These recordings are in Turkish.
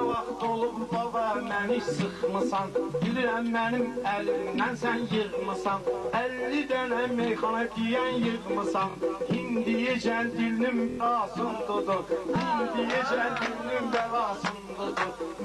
vaxt olub baba məni sıxmısan, bilirəm mənim əlimdən sən yığmısan, 50 dənə meyxana deyən yığmısan, indiyəcən dilinin belasındadır, indiyəcən dilinin belasındadır,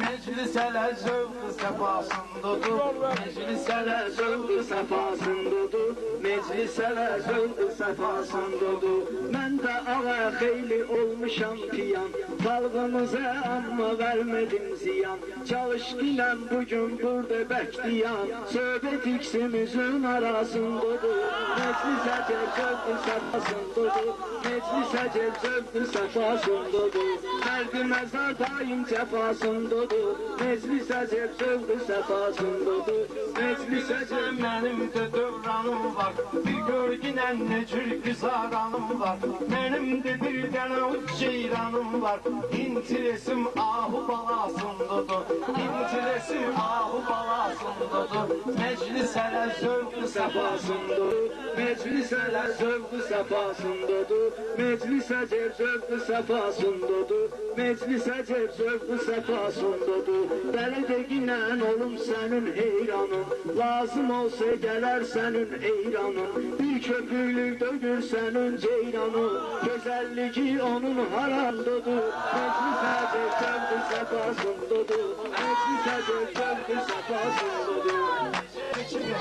meclisələr zövq-ı səfasındadır, meclisələr zövq-ı səfasındadır, meclisələr zövq-ı səfasındadır. Mən də ağa xeyli olmuşam piyan, xalqımıza amma vermedim ziyan, çalışdınəm bugün burada bəkliyan, söhbət iksimizin arasındadır, meclisə zövq-ı səfasındadır, meclisə zövq-ı səfasındadır, mərd-i məzar daim cəfasındadır, meclisə zövq-ı səfasındadır, meclisə mənim də dövranım var, bir görgünən nə cür güzaranım var, mənim də bir dənə ceyranım var, İntiresim ahu balasındadır, İntiresim ahu balasındadır, meclisələr zövq-ı səfasındadır, meclisələr zövq-ı səfasındadır, meclisə zövq-ı səfasındadır, meclisə zövq-ı səfasındadır, dəli deginən olum sənin heyranın, lazım olsa gələr sənin eyranın, bir köpüklük dögür sənin ceyranın, gözəlliyi onun harandadır, meclisə zövq-ı səfasındadır, meclisə zövq-ı səfasındadır.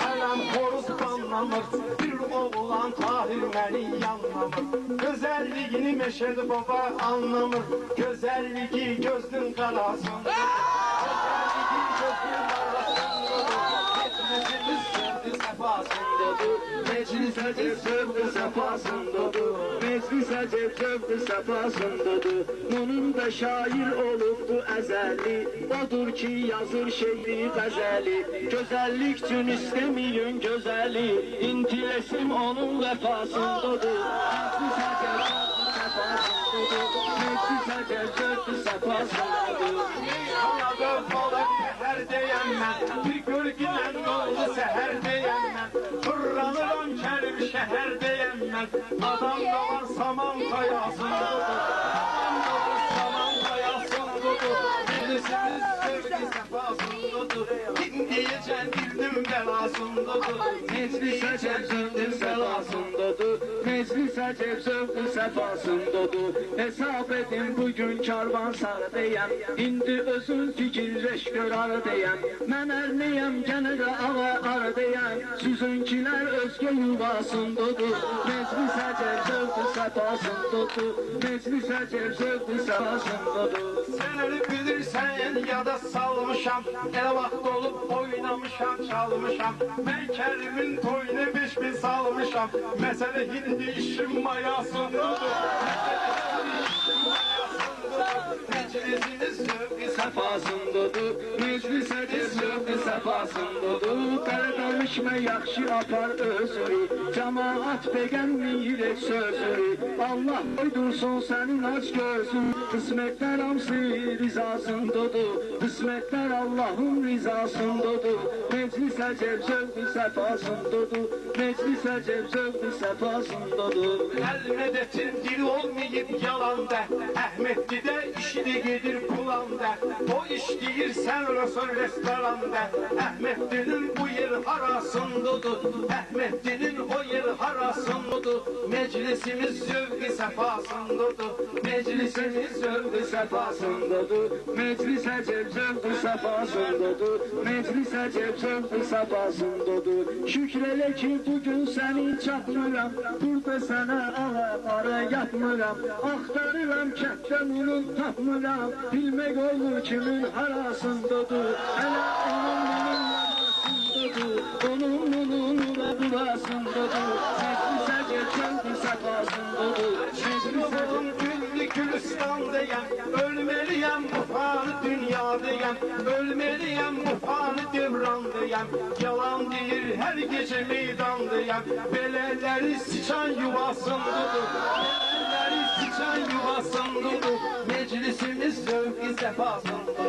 Hələm xoruz banlanır, bir oğlan Tahir məni yanlamır, gözəlliyini Məşəd baba anlamır, gözəlliyi gözünün qarasındadır, gözəlliyi gözünün qarasındadır, meclisə zövq-ı səfasındadır, meclisə zövq-ı səfasındadır, bunun da şair olubdu əzəli, odur ki yazır şeiri qəzəli, gözəllik üçün istəməyin gözəli, intiləsim onun vəfasındadır, meclisə zövq-ı səfasındadır, Haladı balık hər deyəm mən, bir görgünən oldu səhər deyəm mən, fırlanıram kərim şəhər deyəm mən, adam da var saman qayasındadır, adam da var saman qayasındadır, meclisimiz zövq-ı səfasındadır, indiyəcən dilinin belasındadır, meclisə zövq-ı səfasındadır, meclisə zövq-ı səfasındadır, hesab edin bugün karvan sardayam, indi özün fikirləş görar deyəm, mən ərliyəm gənə də ağa ardayam, süzünkilər özgə yuvasındadır, meclisə zövq-ı səfasındadır, meclisə zövq-ı səfasındadır. Sən elə bilirsən ya da salmışam, elə vaxt olub oynamışam, çalmışam, mən kərimin toyuna 5000 salmışam, məsələ hindi işim mayasındadır, meclisiniz zövq-ı səfasındadır, meclisə zövq-ı səfasındadır, qərədanışmə yaxşı apar özürü, cəmaat beğenməyir et sözürü, Allah uydursun sənin aç gözün, qismətlər hamısı rizasındadır, qismətlər Allahın rizasındadır, meclisə zövq-ı səfasındadır, meclisə zövq-ı səfasındadır. Əlmədətin dil olmayıb yalanda, Əhmədlidə işi de gedir pulanda, o işləyir sən rəsul restoranda, Əhmədlinin bu yer harasındadır, Əhmədlinin o yer harasındadır, meclisimiz zövq-ı səfasındadır, meclisimiz zövq-ı səfasındadır, meclisə zövq-ı səfasındadır, meclisə zövq-ı səfasındadır. Şükr elə ki bugün səni çatmıram, burada sənə ağa yatmıram, axtarıram kətdən onu tapmıram, bilmək olur kimin harasındadır, hələ onun bunun burasındadır, meclisə zövq-ı səfasındadır, meclisə güllü gülüstandayam, ölmeliyəm bu fani dünyadayam, ölmeliyəm bu fani devrandayam, yalan deyir hər gecə meydandayam, belələri sıçan yuvasındadır, belələri sıçan yuvasındadır, meclisimiz zövq-i səfasındadır.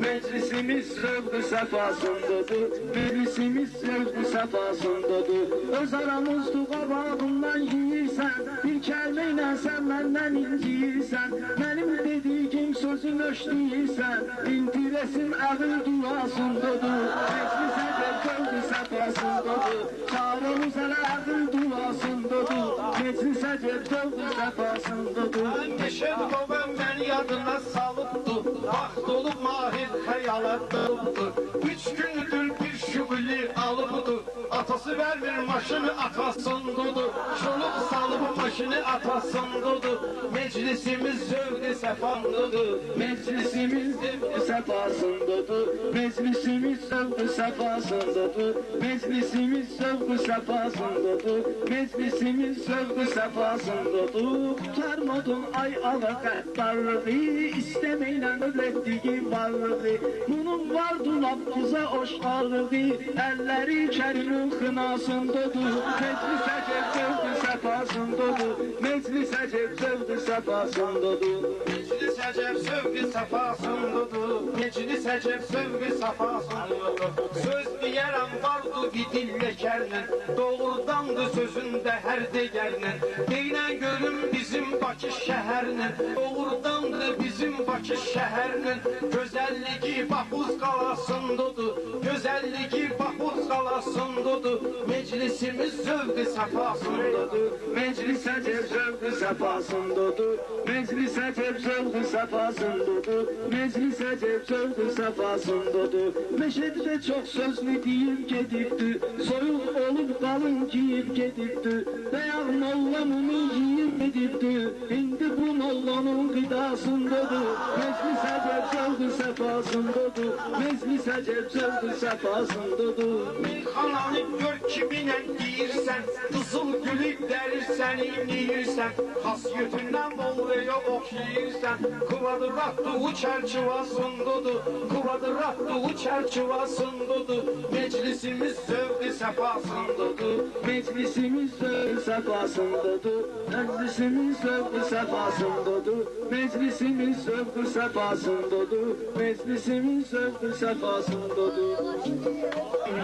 Meclisimiz zövq-ü səfasındadır, meclisimiz zövq-ü səfasındadır. Öz aramızda qabağımdan yiyirsən, bir kəlmə ilə sən məndən inciyirsən. Mənim dediyim sözün öşləyirsən, intiresin ağıl duasındadır. Meclisə zövq-ü səfasındadır, çarımız hələ ağıl duasındadır. Meclisə zövq-ü səfasındadır. Neşet babam beni yadına salıptı, vaxt olup mahir xəyala dalıbdı. 3 gündür bir şübülü alıbdı, atası vermir maşını atasındadır. Şulup salıp maşını atasındadır. Meclisimiz zövq-i səfandadır. Meclisimiz zövq-i səfasındadır, meclisimiz zövq-i səfasındadır. Meclisimiz zövq-i səfasındadır, meclisimiz zövq-i səfasındadır. Tutarmadın ay ağa qəddarlığı, istəməklə övrətdiyi varlığı. Bunun vardı lafıza oşqarlığı, əlləri kərimin xınasındadır. Meclisə zövq-i səfasındadır, meclisə zövq-i səfasındadır. Meclis əcəb zövq-i səfasındadır, meclis əcəb zövq-i səfasındadır. Söz deyərəm vardı bir dilləkərlə, doğrudandır sözündə hər degərlə. Deynən görüm bizim Bakı şəhərlə, doğrudandır bizim Bakı şəhərlə. Gözəlliyi Baxuz qalasındadır, gözəlliyi Baxuz qalasındadır. Meclisimiz zövq-i səfasındadır, Meclisə zövq-i səfasındadır, meclisə zövq-i səfasındadır, meclisə zövq-i səfasındadır. Meşədə çox sözlü deyib gedibdir, soyuq olub qalın giyib gedibdir. Bəyaq mollanını yiyib gedibdir, indi bu mollanın qidasındadır. Meclisə zövq-i səfasındadır, meclisə zövq-i səfasındadır. Meyxananı gör kiminlə deyirsən, qızıl gülü dərirsən, inləyirsən. Xasiyyətindən Mollaya oxşayırsan, kvadratlığı çərçivasındadır, kvadratlığı çərçivasındadır. Meclisimiz zövq-i səfasındadır, Meclisimiz zövq-i səfasındadır, meclisimiz zövq-i səfasındadır, meclisimiz zövq-i səfasındadır, meclisimiz zövq-i səfasındadır.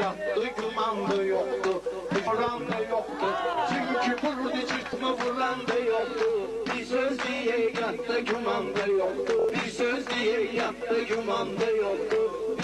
yatdı gümandı yoktu, vuran da yoktu. Çünkü vurdu cırtma vuran da yoktu. Bir söz diye yattı gümandı yoktu, bir söz diye yattı gümandı yoktu.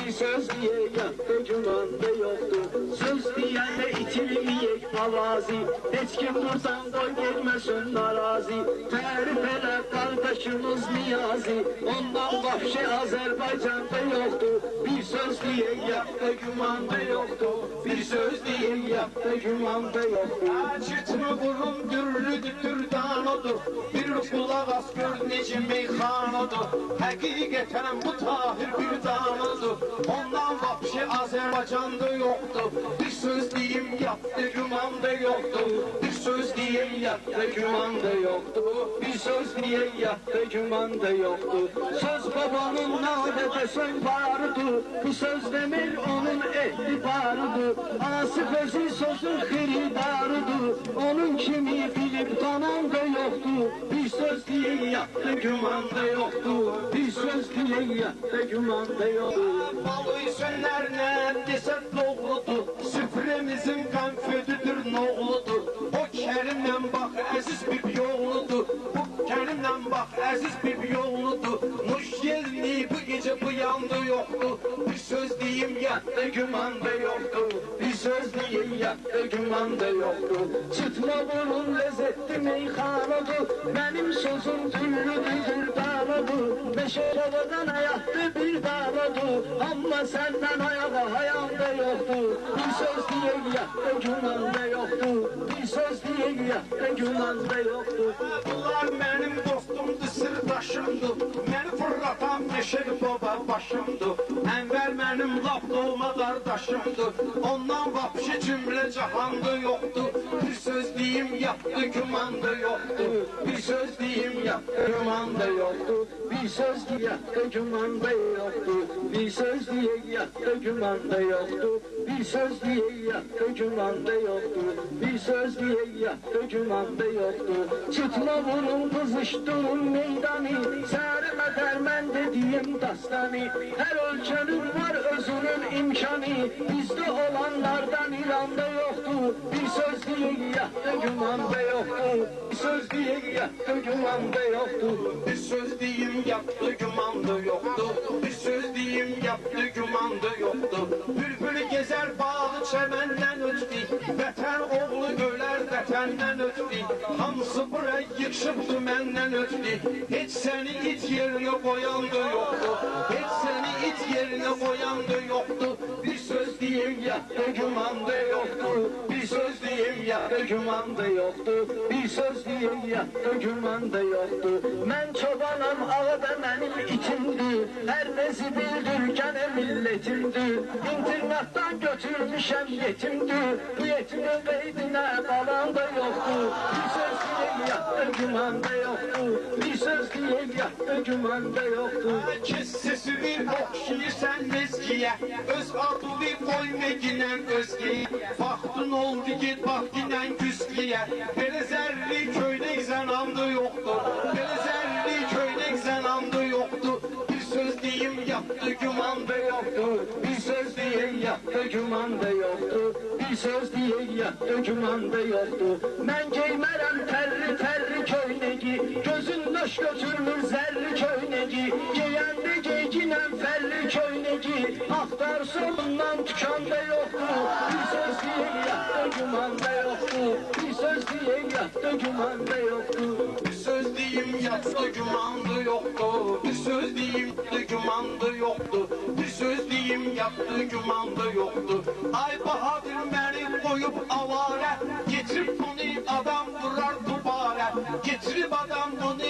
Bir söz diye yattı gümanda yoktu. Söz diyende itilmeyek avazi, hiç kim buradan koy gelmesin narazi. Tarif ele kardeşimiz Niyazi, ondan vahşi Azerbaycan'da yoktu. Bir söz diye yattı gümanda yoktu, bir söz diye yattı gümanda yoktu. Cırtma vurun dürlüdür dürdanodur, bir kulak az gör nece meyxanadır. Həqiqətən bu tahir bir danodur, ondan vahşi Azerbaycan'da yoktu. Bir söz diyeyim yattı gümanda yoktu, bir söz diyeyim yattı gümanda yoktu. Bir söz diye yattı gümanda yoktu. Söz babanın nadede söz vardı, bu söz demir onun ehtibarıdı. Asif özü sözün xiridarıdı, onun kimi bilip tanan da yoktu. Bir söz diye yattı gümanda yoktu, bir söz diye yattı gümanda yoktu. Balı sönlerine desek doğrudur, süfremizin konfetidir noğludur. O Kerim'den bak əziz bir yolludur, bu Kerim'den bak əziz bir yolludur. Nuş gelini bu gece bu yandı yoktu, bir söz diyeyim yattı gümanda yoktu, bir söz diyeyim yattı gümanda yoktu. Çıtma burun lezzetli meyxanadır, benim sözüm türlüdür dağladır. Meşereden ayaktı bir dağladır, ama senden ayağa hayanda yoktu. Bir söz diye yattı gümanda yoktu, bir söz diye yattı gümanda yoktu. Bunlar benim dostumdu, sırdaşımdı, beni fırlatan Neşet baba başımdı. Enver benim laf doğma kardeşimdi, ondan vapşi cümle cahandı yoktu. Bir söz diyeyim yattı gümanda yoktu, bir söz diyeyim yattı gümanda yoktu. Bir söz diye yattı gümanda yoktu, Bir söz diye yattı gümanda yoktu. Bir söz diye yattı gümanda yoktu. Bir söz diye yattı gümanda yoktu. Çıtma bunun kızıştığın meydanı, serme dermen dediğim dastanı. Her ölçenin var özünün imkanı, bizde olanlardan İran'da yoktu. Bir söz diye yattı gümanda yoktu. Bir söz diye yattı gümanda yoktu. Bir söz diyeyim yaptı gümanda yoktu. Bir söz diyeyim yaptı gümanda yoktu. Bülbül gezer bağlı çemenden ötdi. Vətən oğlu ölər vətəndən ötdi. Hamısı buraya yıkışıbdı menden ötdi. Hiç seni it yerine koyan da yoktu. Hiç seni it yerine koyan da yoktu. Bir söz diyeyim yattı gümanda yoktu. Bir söz diyeyim yattı gümanda yoktu. Bir söz diyeyim yattı gümanda yoktu. Mən çobanam ağa da mənim itimdi. Hər nezi bildirgənə milletimdi. İnternetdən götürmüşəm yetimdi. Bu yetimin qeydinə qalan da yoktu. Bir söz diyeyim yattı gümanda yoktu. Bir söz diyeyim yattı gümanda yoktu. Kes sesini okşayırsan mezgiye. Öz adını koyma ginen özgeye. Vaxtın oldu git bak ginen güzgiye. Belə zərli köynəksən andı yoktu. Belə zərli köynəksən andı yoktu. Bir söz diyeyim yaptı gümanda yoktu. Bir söz diye yattı gümanda yoktu. Bir söz diye yattı gümanda yoktu. Mən geymərəm tərli tərli köynəgi. Gözün nöş götürmür zərli köynəgi. Geyəndə geyginəm fərli köynəgi. Axtar solundan tükanda yoktu. Bir söz diye yattı gümanda yoktu. Bir söz diye yattı gümanda yoktu. Bir söz diyeyim yaptı gümanda yoktu. Bir söz diyeyim yaptı gümanda yoktu. Bir söz diyeyim yaptı gümanda yoktu. Ay Bahadır beni koyup avare. Getirip bunu adam vurar duvara. Getirip adam bunu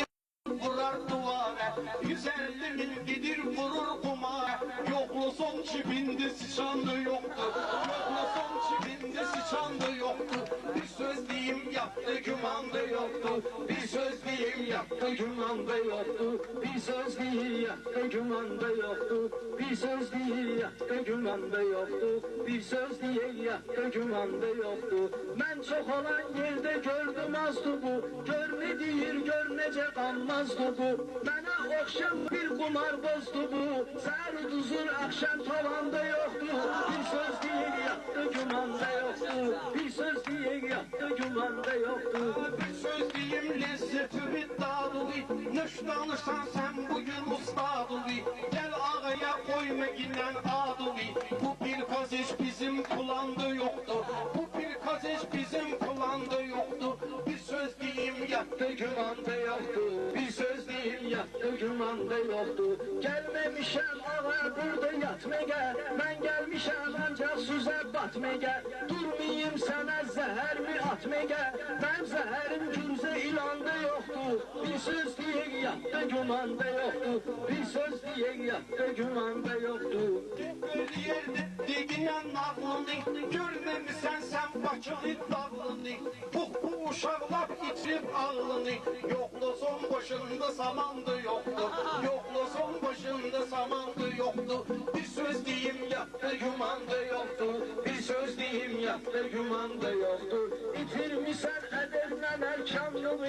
vurar duvara. 150 bin gidir vurur kumara. Yoklu son çipinde sıçandı yoktu. Yoklu son çipinde sıçandı yoktu. Bir söz diyeyim yaptı gümanda yoktu. Bir söz diyeyim yattı gümanda yoktu. Bir söz diyeyim yattı gümanda yoktu. Bir söz diyeyim yattı gümanda yoktu. Bir söz diyeyim yattı gümanda yoktu. Ben çok olan yerde gördüm azdı bu. Görmediğir görmece kalmazdı bu. Bana okşam bir kumar bozdu bu. Sen uzun akşam tavanda yoktu. Bir söz diyeyim yattı gümanda yoktu. Bir söz diyeyim yattı gümanda yoktu. Bir söz diyeyim lezzetimi dadılı. Nöş danışsan sen bugün ustadılı. Gel ağaya koyma ginen adılı. Bu bir kazeş bizim kulanda yoktu. Bu bir kazeş bizim kulanda yoktu. Bir söz diyeyim yaptı Gümanda yoktu. Bir söz diyeyim yattı gümanda yoktu. Gelmemişem ağa burada yatmaya. Ben gelmişem ancak süze batmaya. Durmayayım sana zehir mi atmaya. Ben zeherim cürze ilanda yoktu. Bir söz diye yattı gümanda yoktu. Bir söz diye yattı gümanda yoktu. bir yerde diginen nağlını. Görmemişsen sen Bakılı dağlını. Bu uşaklar içip ağlını. Yoklu son başında samandı yoktu. Yoklu son başında samandı yoktu. Bir söz diyeyim yaptı gümanda yoktu. Bir söz diyeyim yattı gümanda yoktu. İtirmişsen edeblen erkanlığı.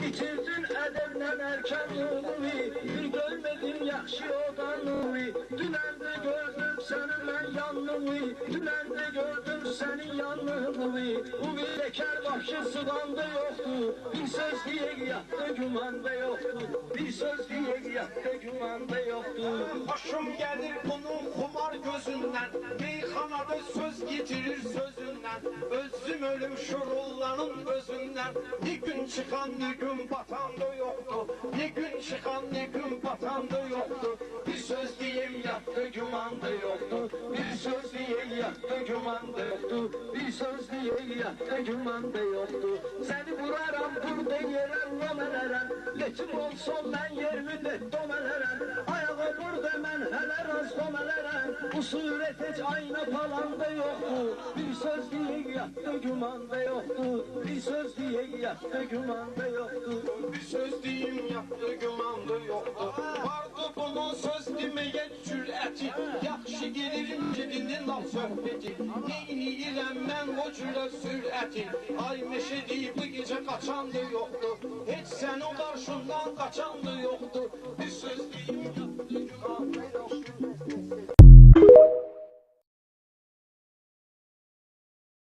İtirdin edeblen erkanlığı. Bir görmedim yaxşı odanlığı. Dünende gördüm seni ben yanlığı. Dünende gördüm senin yanlığı. Bu bir bekar başı sıvanda yoktu. Bir söz diye yattı gümanda yoktu. Bir söz diye yattı gümanda yoktu. Başım gelir bunun kumar gözünden. Meyhanada söz getirir sözünden. Özüm ölüm şurullanın özünden. Bir gün çıkan bir gün batan da yoktu. Bir gün çıkan bir gün batan da yoktu. Bir söz diyeyim yattı gümanda yoktu. Bir söz diye yattı gümanda yoktu. Bir söz diye yattı gümanda yoktu. Seni vuraram burada yere lomelerem. Letim olsun ben yerimde domelerem. Ayağı burada ben hele raz domelerem. Bu suret hiç ayna falanda yoktu. Bir söz diye yattı gümanda yoktu. Bir söz diye yattı gümanda yoktu. Bir söz diyeyim yaptı gümanda yoktu. Vardı bunun söz demeye cüreti. söhbəti Neyniyirəm mən o cürə sürəti Ay meşə deyib bu gecə qaçan da yoxdur Heç sənin qarşından qaçan da yoxdur